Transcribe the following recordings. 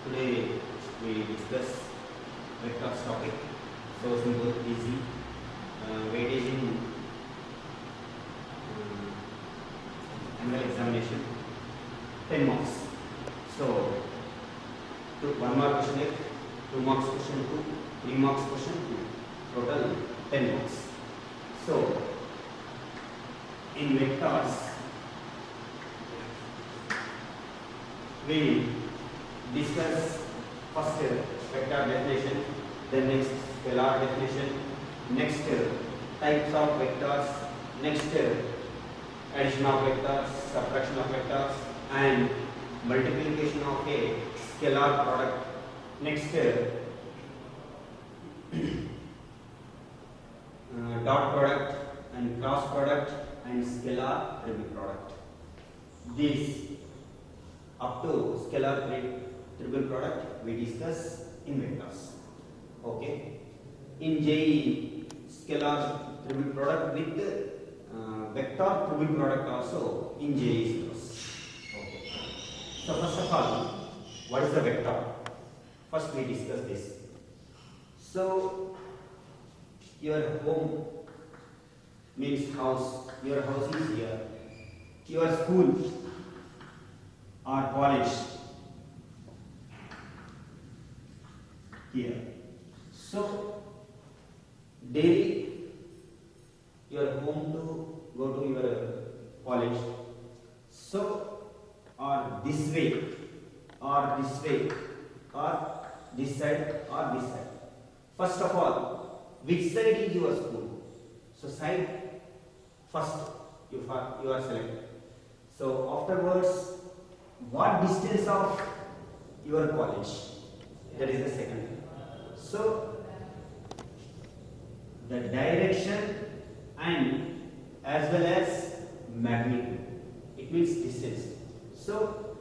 Today we discuss vectors topic. So simple, easy. Weightage in annual examination, 10 marks. So 1 mark question 1, 2 marks question 2, 3 marks question 2. Total 10 marks. So in vectors we discuss first vector definition, then next scalar definition, next types of vectors, next addition of vectors, subtraction of vectors, and multiplication of a scalar product. Next dot product and cross product and scalar triple product. These up to scalar triple product we discuss in vectors. Okay. In JEE, scalar triple product with vector triple product also in JEE syllabus. Okay. So first of all, what is the vector? First we discuss this. So your home means house. Your house is here. Your school or college here. So daily your home to go to your college. So or this way or this way or this side or this side. First of all, which side is your school? So side first you are selected. So afterwards, what distance of your college? That is the second. So the direction and as well as magnitude. It means distance. So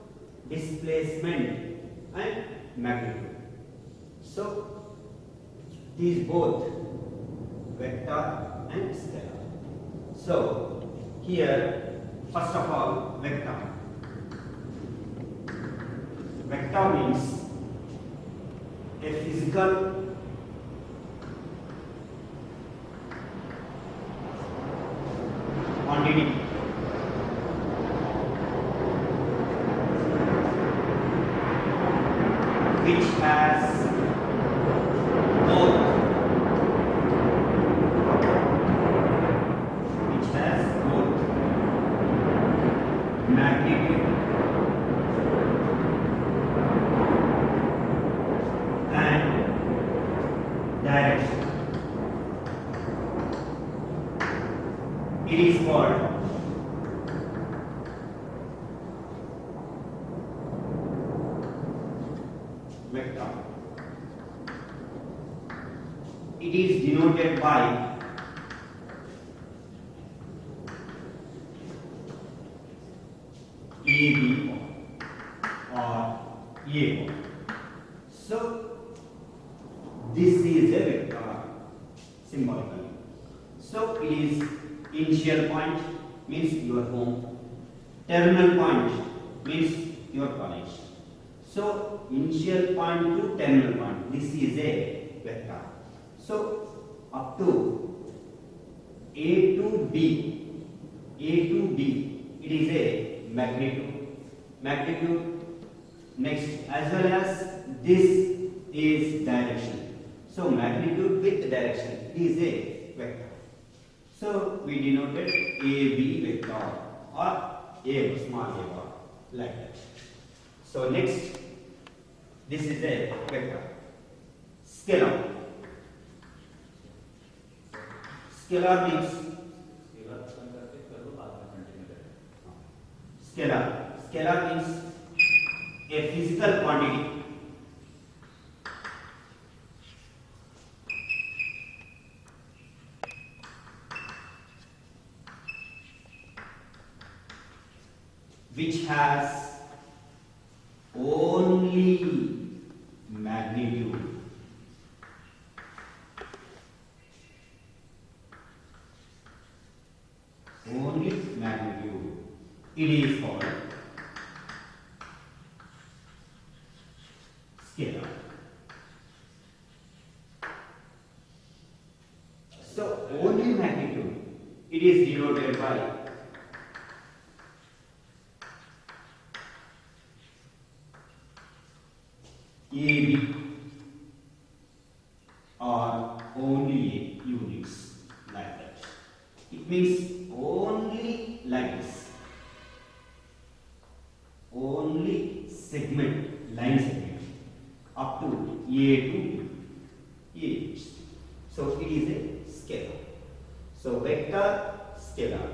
displacement and magnitude. So these both vector and scalar. So here first of all vector. Vector means a physical quantity which has both magnitude direction. It is called vector. It is denoted by AB or A. So this is a vector symbolically. So it is initial point means your home, terminal point means your college. So initial point to terminal point, this is a vector. So up to A to B, it is a magnitude. Next, as well as this is direction. So magnitude with direction is a vector. So we denoted AB vector or A small a bar like that. So next, this is a vector. Scalar. Scalar means Scalar means a physical quantity which has only magnitude. It is called scalar. So only magnitude it is denoted by AB or only A units like that. It means only like this. Only segment, line segment up to A to A. So it is a scalar. So vector scalar.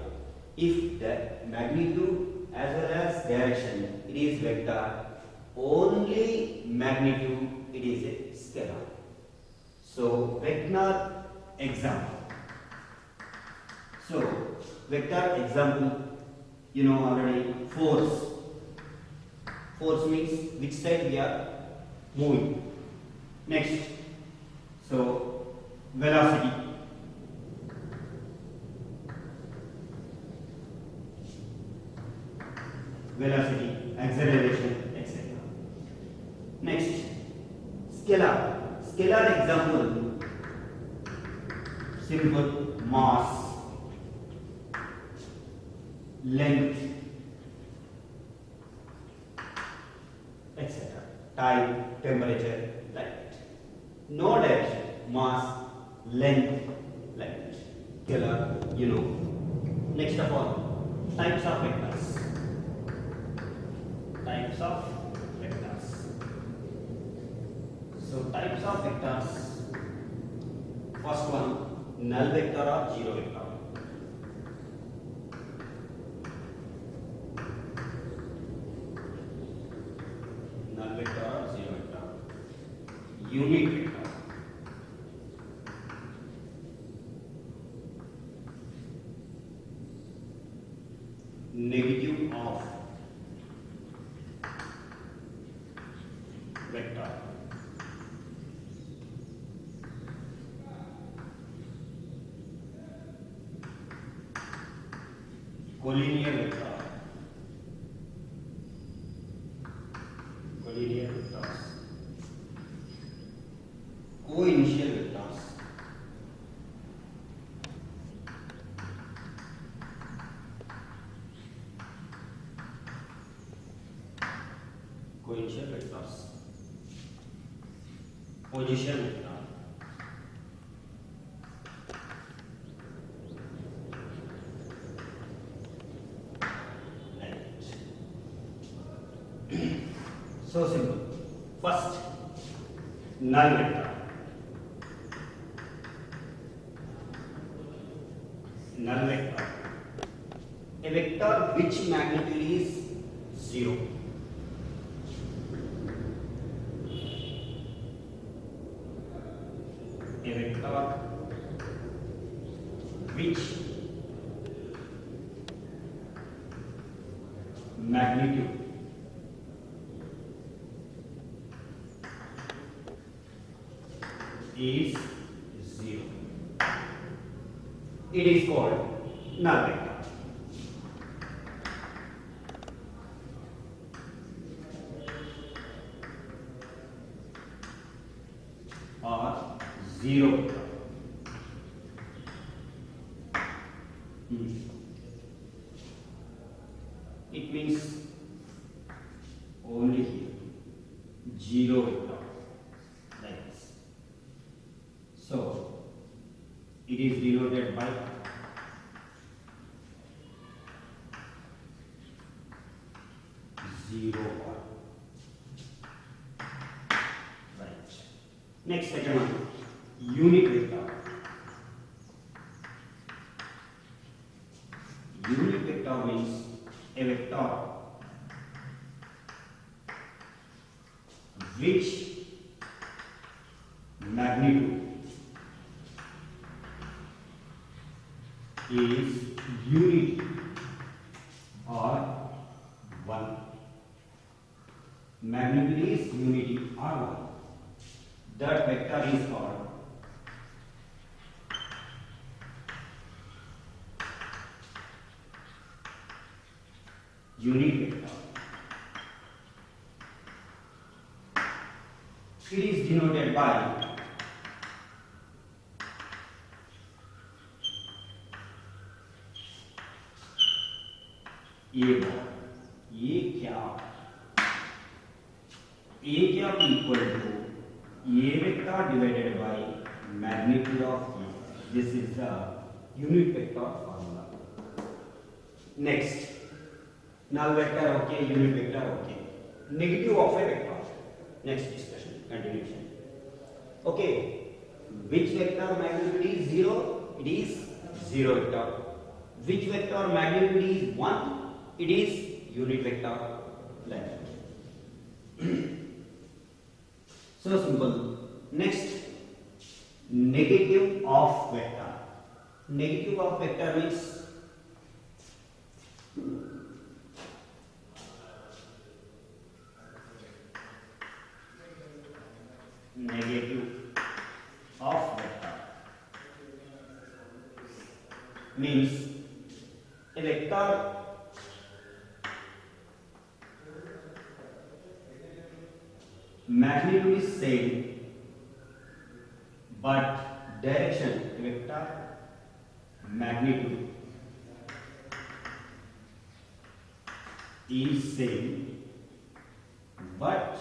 If the magnitude as well as direction it is vector, only magnitude it is a scalar. So vector example. So vector example, you know already, force. Force means which side we are moving. Next, so velocity. Velocity, acceleration, etc. Next, scalar. Scalar example, simple, mass, length, etc. Time, temperature, like that. No direction, mass, length, like that. Scalar, you know. Next of all, types of vectors. Types of vectors. So types of vectors. First one, null vector or zero vector. Null vector or zero vector. Unit vector. Negative of vector. Collinear vector. Collinear vectors. Co-initial vectors. Co-initial vectors. Position vector. So simple. First, null vector. Null vector. A vector which magnitude is 0. A vector which magnitude is 0. It is called null vector. Or zero vector. It means only here, zero vector, like this. So it is denoted by zero or right. Next, second one, unit vector. Unit vector means a vector which magnitude is unity or 1. Magnitude is unity or 1. That vector is called unit vector. It is denoted by A bar. A cap equal to A vector divided by magnitude of A. This is the unit vector formula. Next, null vector okay, unit vector okay. Negative of a vector. Next discussion, continuation. Okay, which vector magnitude is 0? It is 0 vector. Which vector magnitude is 1? It is unit vector length. So simple. Next, negative of vector. Negative of vector means negative of vector means a vector magnitude is same but direction vector magnitude is same but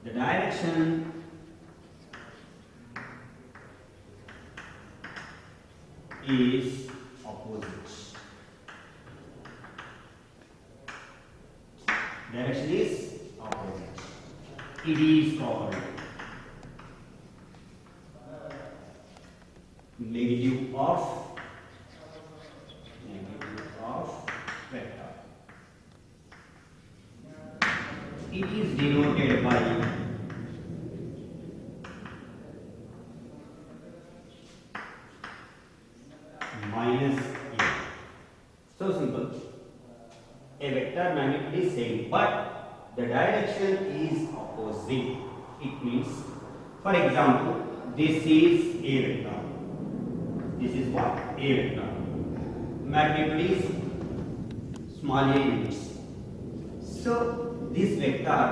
the direction is opposite. Direction is opposite. It is properly negative of vector. It is denoted by minus A. So simple. A vector magnitude is same, but the direction is opposite. It means, for example, this is A vector. This is what? A vector. Magnitude is small a units. So this vector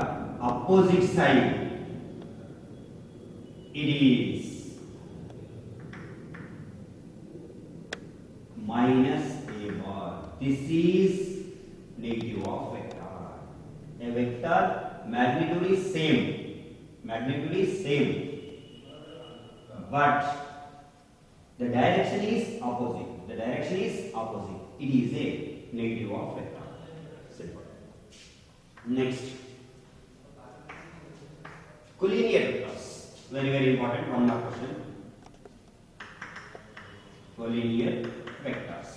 opposite side it is minus A bar. This is negative of vector. A vector magnitude is same. Magnitude is same. But the direction is opposite. The direction is opposite. It is a negative of vector. Simple. Next, collinear vectors. Very, very important. One more question. Collinear vectors.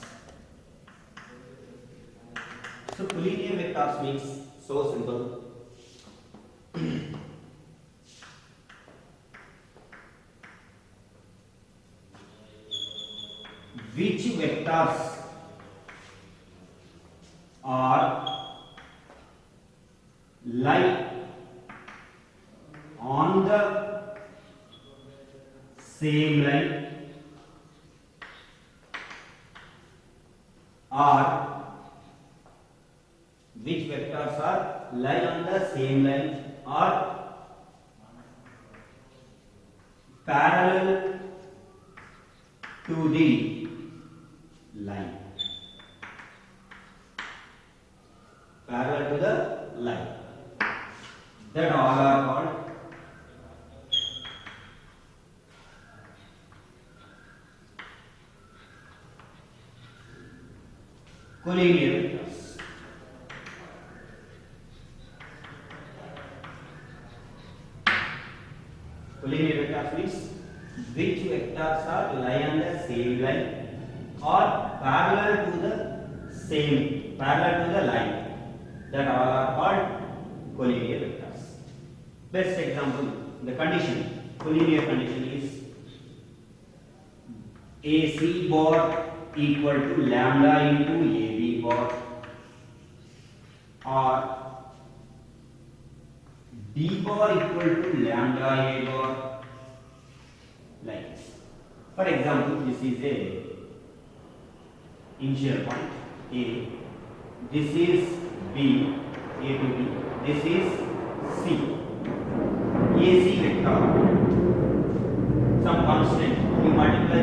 So collinear vectors means so simple. Which vectors are lie on the same line or which vectors are lie on the same line or parallel to the line. Parallel to the line. That all are called collinear vectors. Collinear vectors means which vectors are lie on the same line or parallel to the line. That all are called collinear vectors. Best example, the condition, collinear condition is AC bar equal to lambda into AB bar or D bar equal to lambda A bar, like this. For example, this is a initial point A, this is B, A to B, this is C. AC vector, some constant, you multiply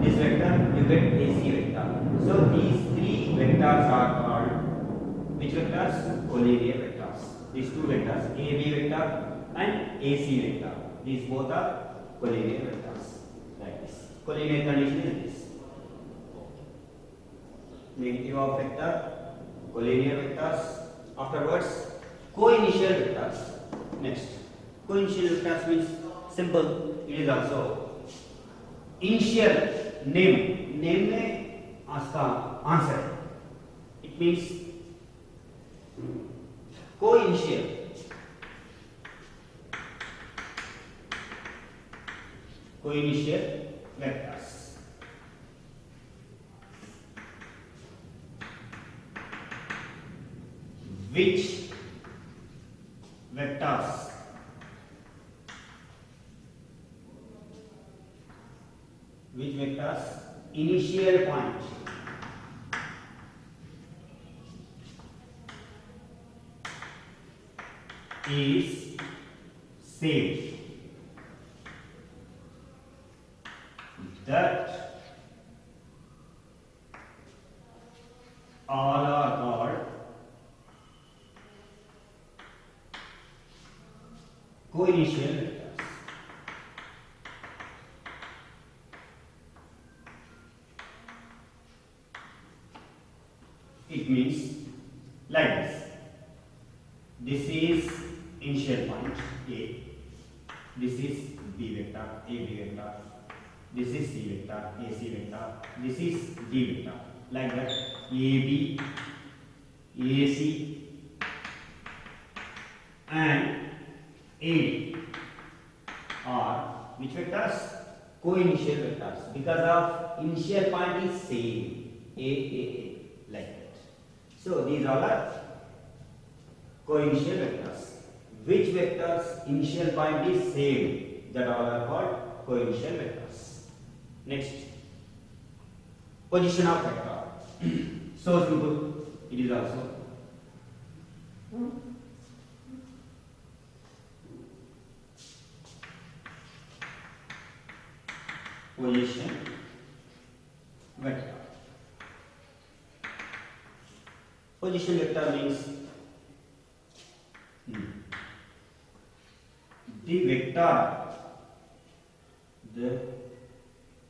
this vector, you get AC vector. So these three vectors are called which vectors? Collinear vectors. These two vectors, AB vector and AC vector. These both are collinear vectors. Like this. Collinear condition is this. Negative of vector, collinear vectors. Afterwards, co-initial vectors. Next, co-initial vectors means simple. It is also initial name. Name में उसका answer. It means co-initial. Co-initial vectors. Which vectors initial point is same, that all are called co-initial vectors. It means like this. This is initial point A. This is B vector, AB vector. This is C vector, AC vector. This is D vector. Like that, AB, AC, and AD are which vectors? Co-initial vectors. Because of initial point is same. A, like that. So these all are co-initial vectors. Which vectors initial point is same? That all are called co-initial vectors. Next, position of vector. So simple. It is also position vector. Position vector means the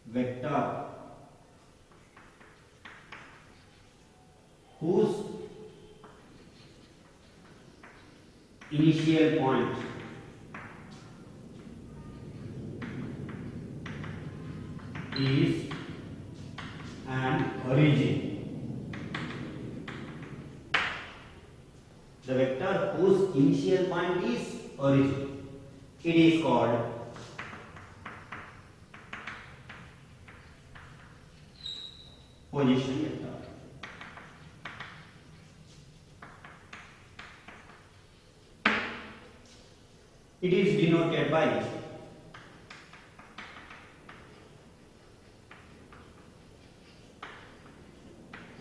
vector whose initial point is an origin. The vector whose initial point is origin. It is called position vector. It is denoted by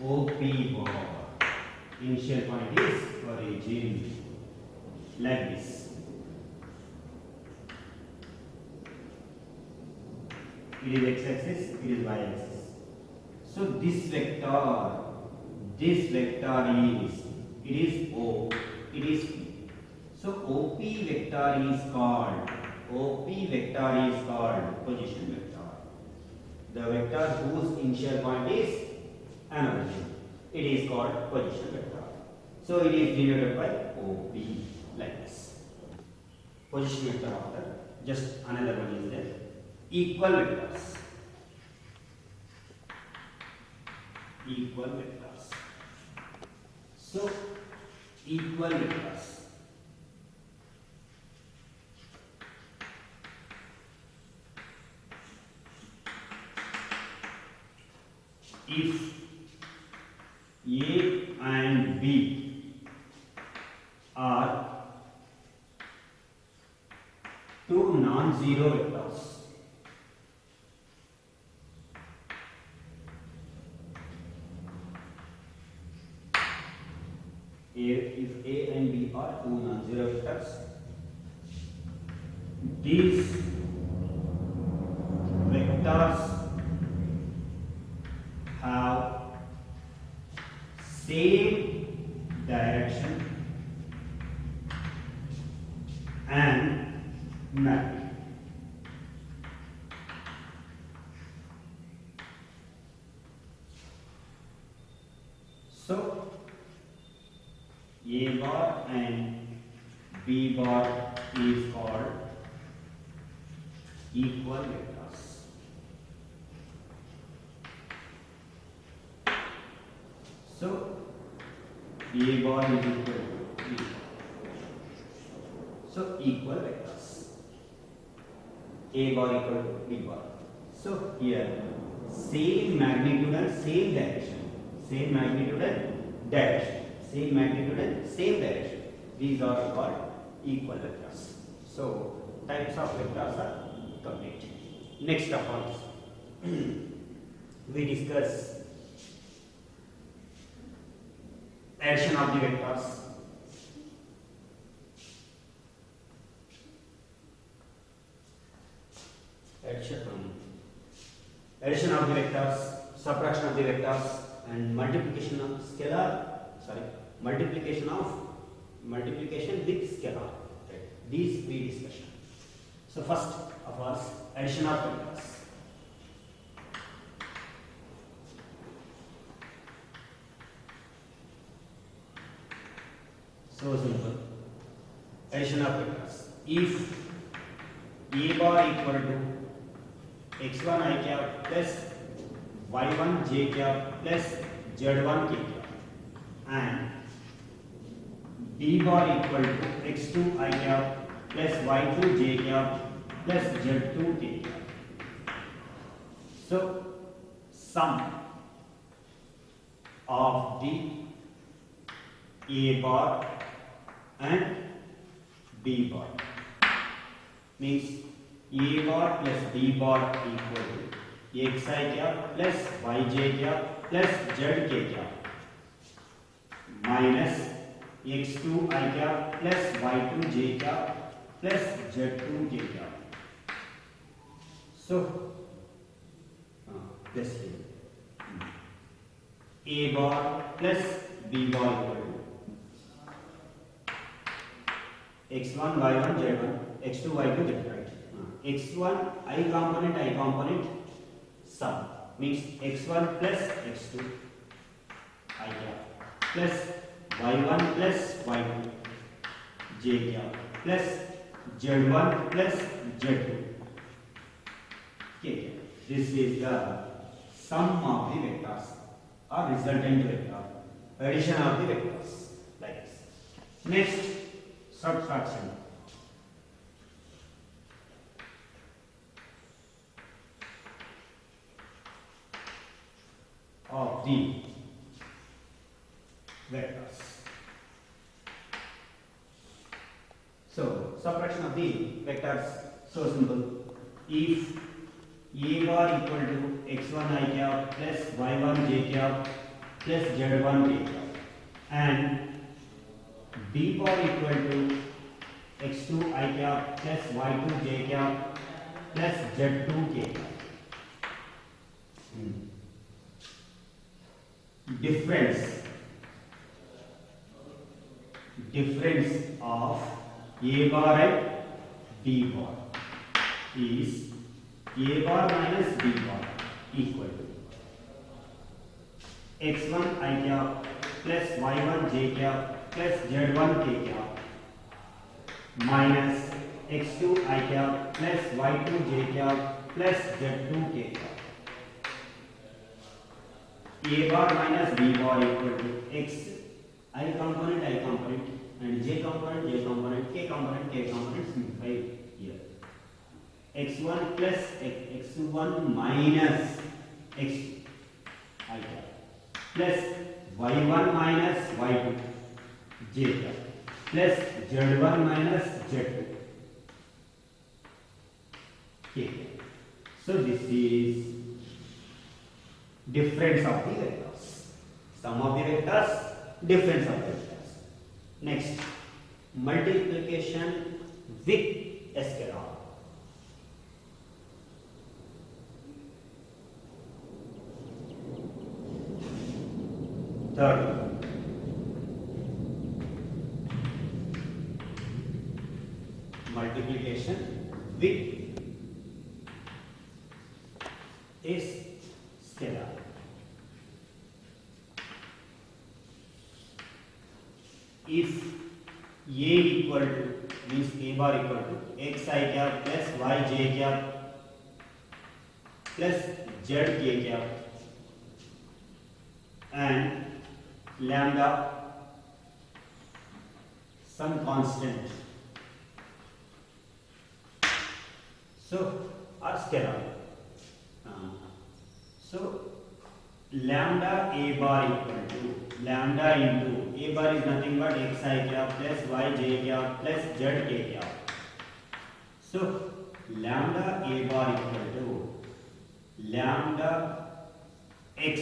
OP bar. Initial point is origin. Like this. It is x-axis, it is y-axis. So this vector is, it is O, it is P. So OP vector is called position vector. The vector whose initial point is an origin. It is called position vector. So it is denoted by OP like this. Position vector after, just another one is there. Equal vectors. So equal vectors. If A and B are two non-zero vectors, if A and B are two non-zero vectors, these vectors have same direction and magnitude. So A bar and B bar is called equal vectors. So A bar is equal to B. So equal vectors. A bar equal to B bar. So here same magnitude and same direction. Same magnitude and direction. Same magnitude and same direction. These are called equal vectors. So types of vectors are complete. Next of all, we discuss addition of the vectors. Addition of the vectors, subtraction of the vectors, and multiplication of scalar. Multiplication with scalar. Right. These we discussion. So first of all, addition of vectors. So simple. Addition of vectors. If A bar equal to x1 I cap plus y1 j cap plus z1 k cap and B bar equal to x2 I cap plus y2 j cap plus z2 k cap. So sum of the A bar and B bar means A bar plus B bar equal to xi cap plus yj cap plus zk cap minus x2 I cap plus y2 j cap plus z2 k cap. So this here A bar plus B bar equal to x1 y1 z1 x2 y2 z, right? x1 I component sum means x1 plus x2 I cap plus y1 plus y2 j cap plus z1 plus z2 k. This is the sum of the vectors or resultant vector, addition of the vectors like this. Next, subtraction. Of the vectors. So subtraction of the vectors, so simple. If A bar equal to x1 I cap plus y1 j cap plus z1 k cap and B bar equal to x2 I cap plus y2 j cap plus z2 k cap. Difference of A bar and B bar is A bar minus B bar equal to x1 I cap plus y1 j cap plus z1 k cap minus x2 I cap plus y2 j cap plus z2 k cap. A bar minus B bar equal to x I component and j component k component simplify here. x1 plus x1 minus x2 I cap plus y1 minus y2 j cap plus z1 minus z2 k. So this is difference of the vectors. Sum of the vectors, difference of the vectors. Next, multiplication with a scalar. Third one. Multiplication with is scalar. If A equal to means A bar equal to xi cap plus yj cap plus zk cap and lambda some constant, so are scalar. So lambda A bar equal to lambda into A bar is nothing but xi cap plus yj cap plus zk cap. So lambda A bar equal to lambda x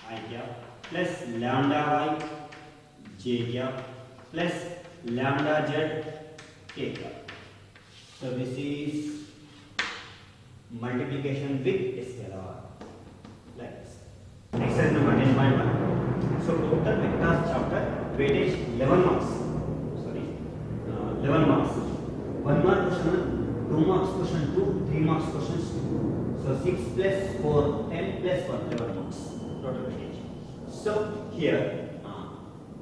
I cap plus lambda y j cap plus lambda z k cap. So this is multiplication with scalar like this. Exercise number 10.1. So total vectors chapter weightage 11 marks. Sorry, 11 marks. 1 mark question, 2 marks question 2, 3 marks questions 2. So 6 plus 4, 10 plus 1, 11 marks total weightage. So here,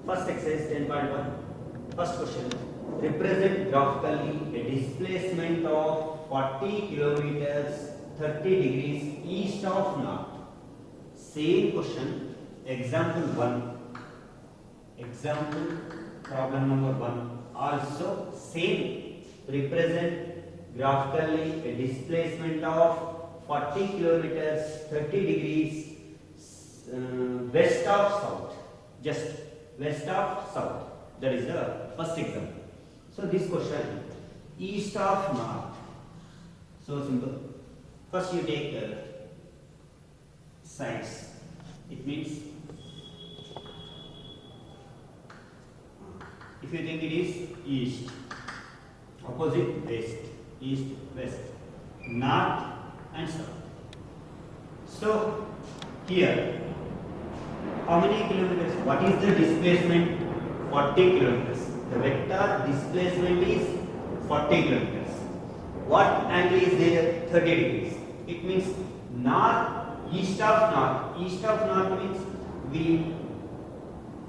first exercise 10.1. First question. Represent graphically a displacement of 40 kilometers 30 degrees east of north. Same question, example 1. Example problem number 1. Also same. Represent graphically a displacement of 40 kilometers 30 degrees west of south. Just west of south. That is the first example. So this question, east of north. So simple. First you take sides. It means if you think it is east, opposite west, east, west, north and south. So here, how many kilometers? What is the displacement? 40 kilometers. The vector displacement is 40 kilometers. What angle is there? 30 degrees. It means north, east of north. East of north means we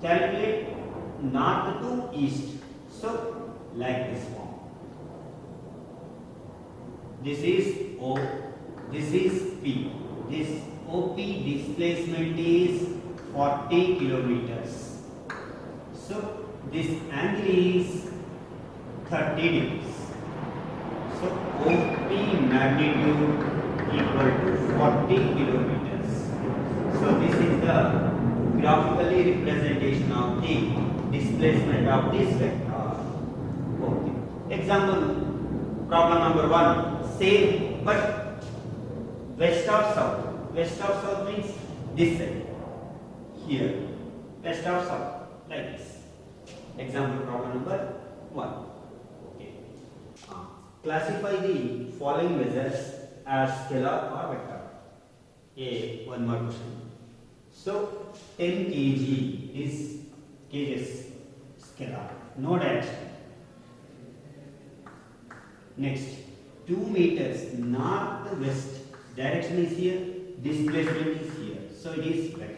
calculate north to east. So like this form. This is O. This is P. This OP displacement is 40 kilometers. So this angle is 30 degrees. So OP magnitude equal to 40 kilometers. So this is the graphically representation of the displacement of this vector. Okay. Example problem number 1. Same but west of south. West of south means this side. Here. West of south. Like this. Example problem number 1. Okay. Classify the following measures as scalar or vector. One more question. So 10 kg is scalar. No direction. Next, 2 meters north-west. Direction is here. Displacement is here. So it is vector.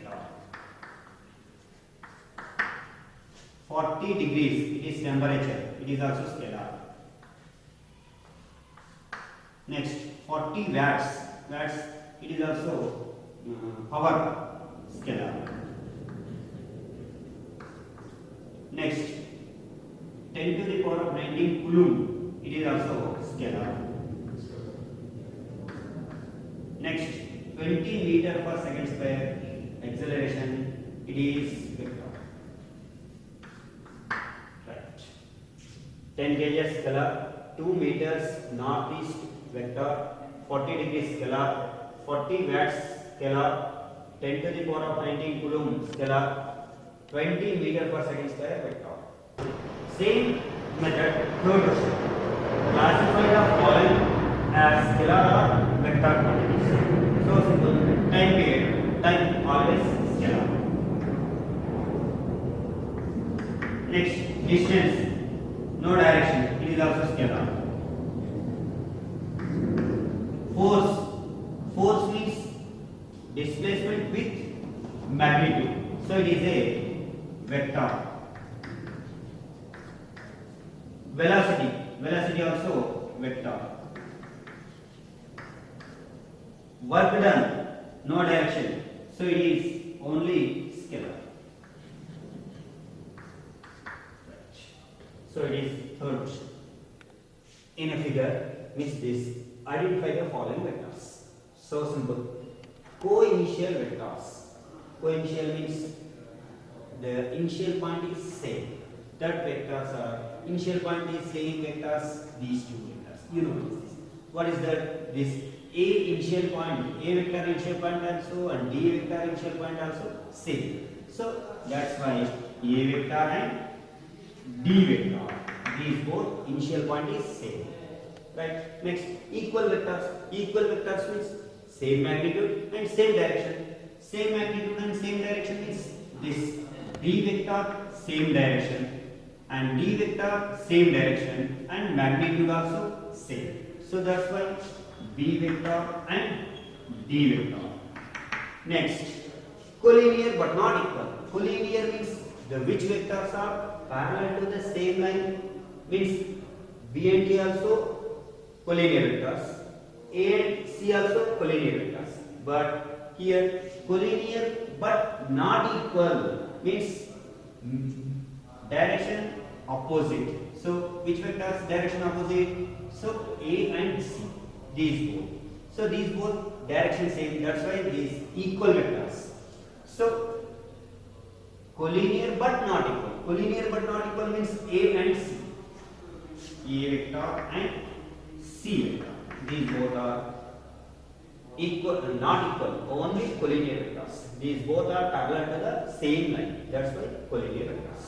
40 degrees, it is temperature, it is also scalar. Next, 40 watts, it is also power, scalar. Next, 10 to the power of 19 coulomb, it is also scalar. Next, 20 meter per second square, acceleration, it is vector. 10 kg scalar, 2 meters northeast vector, 40 degrees scalar, 40 watts scalar, 10 to the power of 19 coulomb scalar, 20 meter per second square vector. Same method, third question. classify the following as scalar or vector quantities. So simple. Time period. Time always scalar. Next, distance. No direction. It is also scalar. Force. Force means displacement with magnitude. So it is a vector. Velocity. Velocity also vector. Work done. No direction. So it is only scalar. Right. So it is third. In a figure means this. Identify the following vectors. So simple. Co-initial vectors. Co-initial means the initial point is same. That vectors are initial point is same vectors. These two vectors. You know this. What is that? This A initial point, A vector initial point also, and D vector initial point also same. So that's why A vector and D vector. These both initial point is same. Right. Next, equal vectors. Equal vectors means same magnitude and same direction. Same magnitude and same direction means this B vector same direction and D vector same direction and magnitude also same. So that's why B vector and D vector. Next, collinear but not equal. Collinear means the which vectors are parallel to the same line, means B and T also collinear vectors, A and C also collinear vectors. But here collinear but not equal means direction opposite. So which vectors direction opposite? So A and C, these both. So these both direction same. That's why these equal vectors. So collinear but not equal. Collinear but not equal means A and C. A vector and C vector. These both are equal, not equal, only collinear vectors. These both are parallel to the same line. That's why collinear vectors.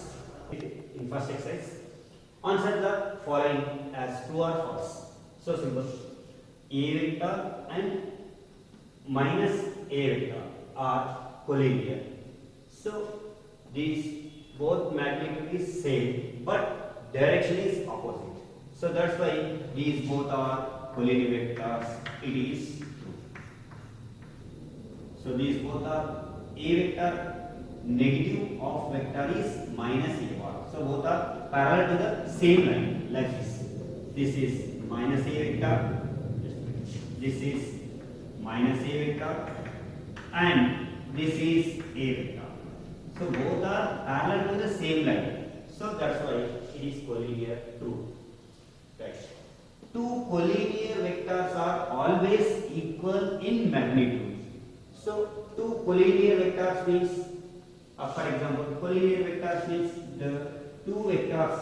In first exercise, answer the following as true or false. So simple. A vector and minus A vector are collinear. So these both magnitude is same, but direction is opposite. So that's why these both are collinear vectors. It is true. So these both are A vector, negative of vector is minus A bar. So both are parallel to the same line like this. This is minus A vector. This is minus A vector, and this is A vector. So both are parallel to the same line. So that's why it is collinear true. Right. Two collinear vectors are always equal in magnitude. So two collinear vectors means, for example, collinear vectors means the two vectors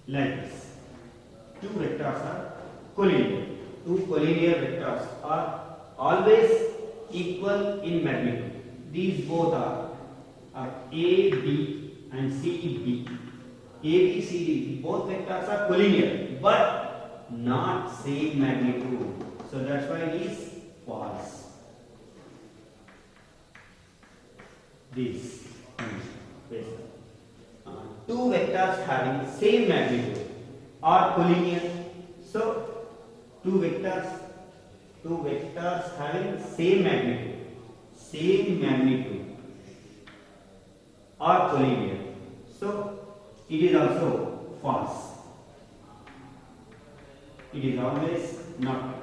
like this. Two vectors are collinear. Two collinear vectors are always equal in magnitude. These both are A, B and C, B. A, B, C, D, both vectors are collinear but not same magnitude. So that's why it is false. This two vectors having same magnitude are collinear. So two vectors having same magnitude are collinear. So it is also false. It is always not.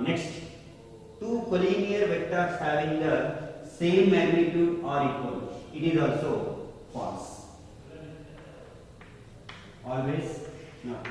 Next, two collinear vectors having the same magnitude are equal. It is also false. Always not.